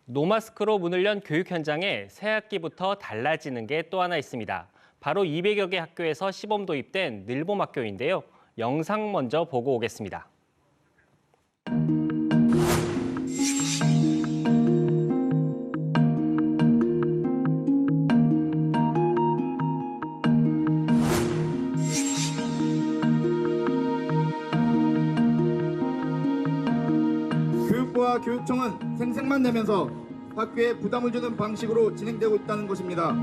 노마스크로 문을 연 교육 현장에 새학기부터 달라지는 게 또 하나 있습니다. 바로 200여 개 학교에서 시범 도입된 늘봄학교인데요. 영상 먼저 보고 오겠습니다. 교육부와 교육청은 생색만 내면서 학교에 부담을 주는 방식으로 진행되고 있다는 것입니다.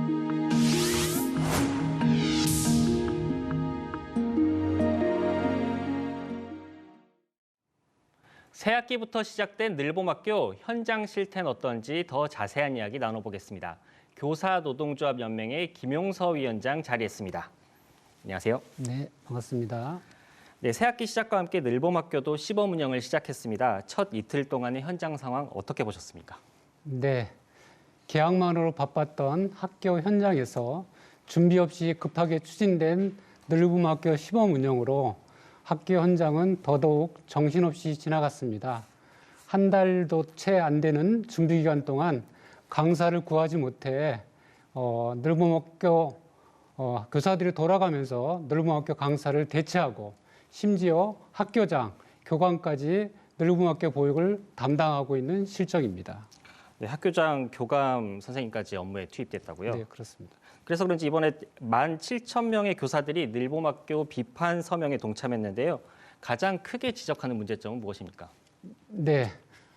새학기부터 시작된 늘봄학교 현장 실태는 어떤지 더 자세한 이야기 나눠보겠습니다. 교사노동조합연맹의 김용서 위원장 자리했습니다. 안녕하세요. 네, 반갑습니다. 네, 새학기 시작과 함께 늘봄학교도 시범 운영을 시작했습니다. 첫 이틀 동안의 현장 상황 어떻게 보셨습니까? 네, 개학만으로 바빴던 학교 현장에서 준비 없이 급하게 추진된 늘봄학교 시범 운영으로 학교 현장은 더더욱 정신없이 지나갔습니다. 한 달도 채 안 되는 준비 기간 동안 강사를 구하지 못해 늘봄학교 교사들이 돌아가면서 늘봄학교 강사를 대체하고 심지어 학교장, 교감까지 늘봄학교 보육을 담당하고 있는 실정입니다. 네, 학교장, 교감 선생님까지 업무에 투입됐다고요? 네, 그렇습니다. 그래서 그런지 이번에 17,000명의 교사들이 늘봄학교 비판 서명에 동참했는데요. 가장 크게 지적하는 문제점은 무엇입니까? 네,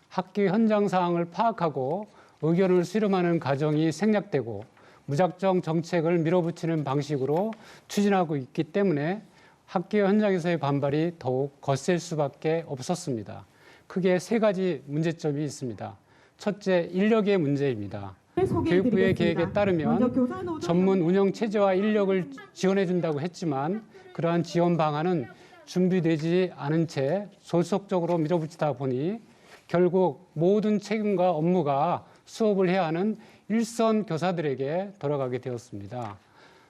학교 현장 상황을 파악하고 의견을 수렴하는 과정이 생략되고 무작정 정책을 밀어붙이는 방식으로 추진하고 있기 때문에 학교 현장에서의 반발이 더욱 거셀 수밖에 없었습니다. 크게 세 가지 문제점이 있습니다. 첫째, 인력의 문제입니다. 교육부의 계획에 따르면 전문 운영 체제와 인력을 지원해 준다고 했지만 그러한 지원 방안은 준비되지 않은 채 졸속적으로 밀어붙이다 보니 결국 모든 책임과 업무가 수업을 해야 하는 일선 교사들에게 돌아가게 되었습니다.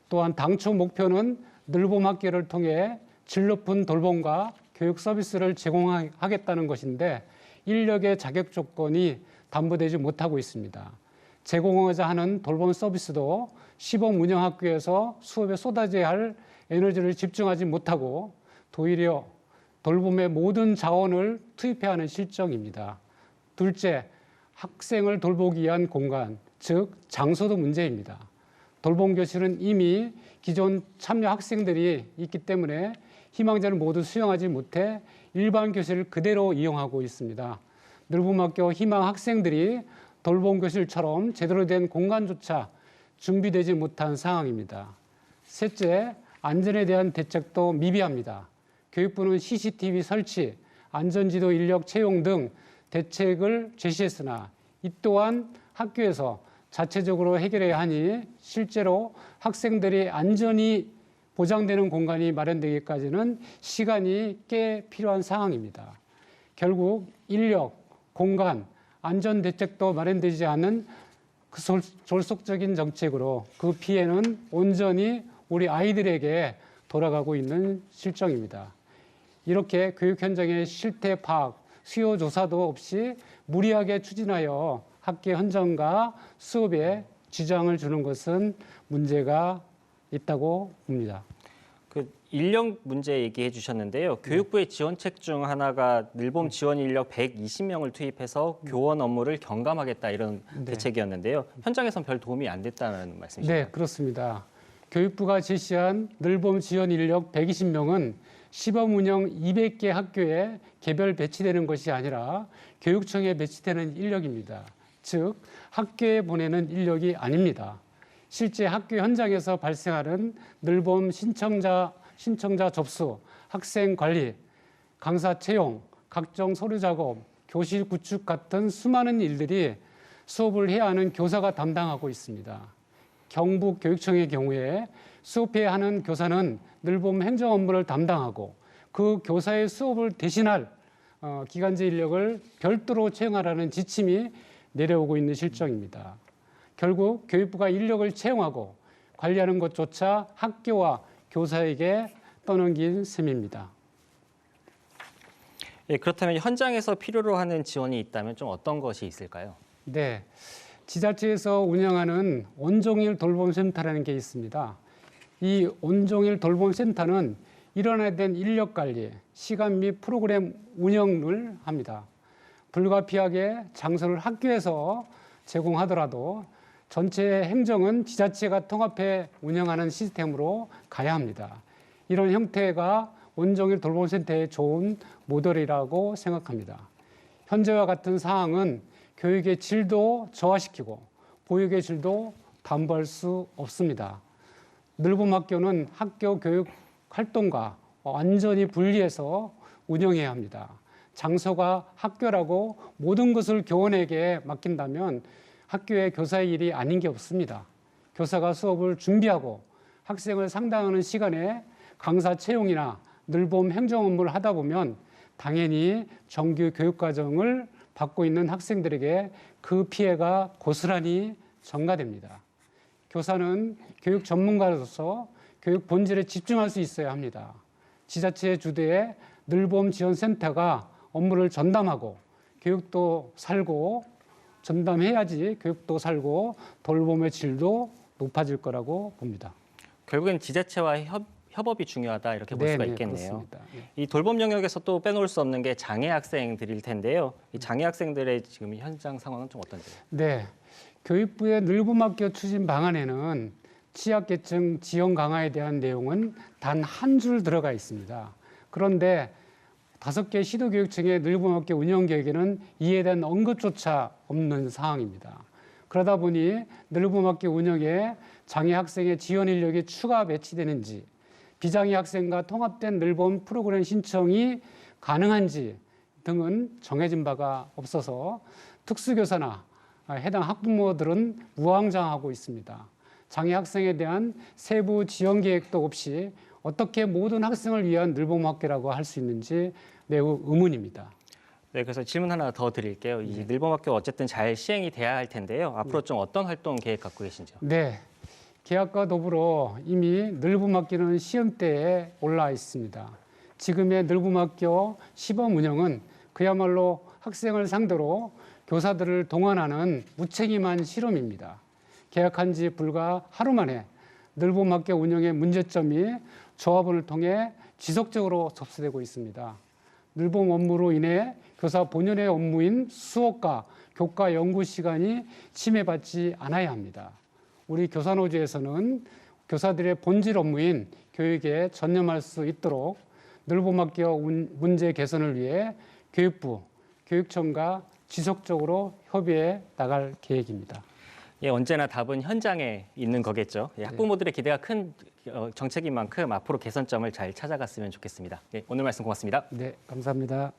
또한 당초 목표는 늘봄학교를 통해 질 높은 돌봄과 교육 서비스를 제공하겠다는 것인데 인력의 자격 조건이 담보되지 못하고 있습니다. 제공하고자 하는 돌봄 서비스도 시범 운영학교에서 수업에 쏟아져야 할 에너지를 집중하지 못하고 도리어 돌봄의 모든 자원을 투입해야 하는 실정입니다. 둘째, 학생을 돌보기 위한 공간, 즉 장소도 문제입니다. 돌봄 교실은 이미 기존 참여 학생들이 있기 때문에 희망자를 모두 수용하지 못해 일반 교실을 그대로 이용하고 있습니다. 늘봄학교 희망 학생들이 돌봄 교실처럼 제대로 된 공간조차 준비되지 못한 상황입니다. 셋째, 안전에 대한 대책도 미비합니다. 교육부는 CCTV 설치, 안전지도 인력 채용 등 대책을 제시했으나 이 또한 학교에서 자체적으로 해결해야 하니 실제로 학생들이 안전이 보장되는 공간이 마련되기까지는 시간이 꽤 필요한 상황입니다. 결국 인력, 공간, 안전 대책도 마련되지 않은 그 졸속적인 정책으로 그 피해는 온전히 우리 아이들에게 돌아가고 있는 실정입니다. 이렇게 교육 현장의 실태 파악, 수요 조사도 없이 무리하게 추진하여 학교 현장과 수업에 지장을 주는 것은 문제가 있다고 봅니다. 그 인력 문제 얘기해 주셨는데요. 교육부의 지원책 중 하나가 늘봄 지원 인력 120명을 투입해서 교원 업무를 경감하겠다 이런 대책이었는데요. 현장에선 별 도움이 안 됐다는 말씀이시죠? 네, 그렇습니다. 교육부가 제시한 늘봄 지원 인력 120명은 시범 운영 200개 학교에 개별 배치되는 것이 아니라 교육청에 배치되는 인력입니다. 즉, 학교에 보내는 인력이 아닙니다. 실제 학교 현장에서 발생하는 늘봄 신청자 접수, 학생 관리, 강사 채용, 각종 서류 작업, 교실 구축 같은 수많은 일들이 수업을 해야 하는 교사가 담당하고 있습니다. 경북교육청의 경우에 수업해야 하는 교사는 늘봄 행정 업무를 담당하고 그 교사의 수업을 대신할 기간제 인력을 별도로 채용하라는 지침이 내려오고 있는 실정입니다. 결국 교육부가 인력을 채용하고 관리하는 것조차 학교와 교사에게 떠넘긴 셈입니다. 예, 그렇다면 현장에서 필요로 하는 지원이 있다면 좀 어떤 것이 있을까요? 네, 지자체에서 운영하는 온종일 돌봄센터라는 게 있습니다. 이 온종일 돌봄센터는 일원화된 인력 관리, 시간 및 프로그램 운영을 합니다. 불가피하게 장소를 학교에서 제공하더라도 전체 행정은 지자체가 통합해 운영하는 시스템으로 가야 합니다. 이런 형태가 온종일 돌봄센터의 좋은 모델이라고 생각합니다. 현재와 같은 사항은 교육의 질도 저하시키고 보육의 질도 담보할 수 없습니다. 늘봄학교는 학교 교육 활동과 완전히 분리해서 운영해야 합니다. 장소가 학교라고 모든 것을 교원에게 맡긴다면 학교의 교사의 일이 아닌 게 없습니다. 교사가 수업을 준비하고 학생을 상담하는 시간에 강사 채용이나 늘봄 행정 업무를 하다 보면 당연히 정규 교육과정을 받고 있는 학생들에게 그 피해가 고스란히 전가됩니다. 교사는 교육 전문가로서 교육 본질에 집중할 수 있어야 합니다. 지자체 주도의 늘봄 지원센터가 업무를 전담하고 교육도 살고 전담해야지 교육도 살고 돌봄의 질도 높아질 거라고 봅니다. 결국엔 지자체와 협업이 중요하다 이렇게 볼 수가 있겠네요. 그렇습니다. 네. 이 돌봄 영역에서 또 빼놓을 수 없는 게 장애 학생들일 텐데요. 이 장애 학생들의 지금 현장 상황은 좀 어떤지요? 네, 교육부의 늘봄학교 추진 방안에는 취약계층 지원 강화에 대한 내용은 단 한 줄 들어가 있습니다. 그런데 5개 시도교육청의 늘봄학교 운영 계획에는 이에 대한 언급조차 없는 상황입니다. 그러다 보니 늘봄학교 운영에 장애 학생의 지원 인력이 추가 배치되는지, 비장애 학생과 통합된 늘봄 프로그램 신청이 가능한지 등은 정해진 바가 없어서 특수교사나 해당 학부모들은 무항장하고 있습니다. 장애 학생에 대한 세부 지원 계획도 없이 어떻게 모든 학생을 위한 늘봄학교라고 할 수 있는지 매우 의문입니다. 네, 그래서 질문 하나 더 드릴게요. 이 늘봄학교 어쨌든 잘 시행이 돼야 할 텐데요. 앞으로 좀 어떤 활동 계획 갖고 계신지요? 네, 계약과 더불어 이미 늘봄학교는 시험대에 올라 있습니다. 지금의 늘봄학교 시범 운영은 그야말로 학생을 상대로 교사들을 동원하는 무책임한 실험입니다. 계약한 지 불과 하루 만에 늘봄학교 운영의 문제점이 조합원을 통해 지속적으로 접수되고 있습니다. 늘봄 업무로 인해 교사 본연의 업무인 수업과 교과 연구 시간이 침해받지 않아야 합니다. 우리 교사노조에서는 교사들의 본질 업무인 교육에 전념할 수 있도록 늘봄학교 문제 개선을 위해 교육부, 교육청과 지속적으로 협의해 나갈 계획입니다. 예, 언제나 답은 현장에 있는 거겠죠. 예, 학부모들의 기대가 큰 정책인 만큼 앞으로 개선점을 잘 찾아갔으면 좋겠습니다. 예, 오늘 말씀 고맙습니다. 네, 감사합니다.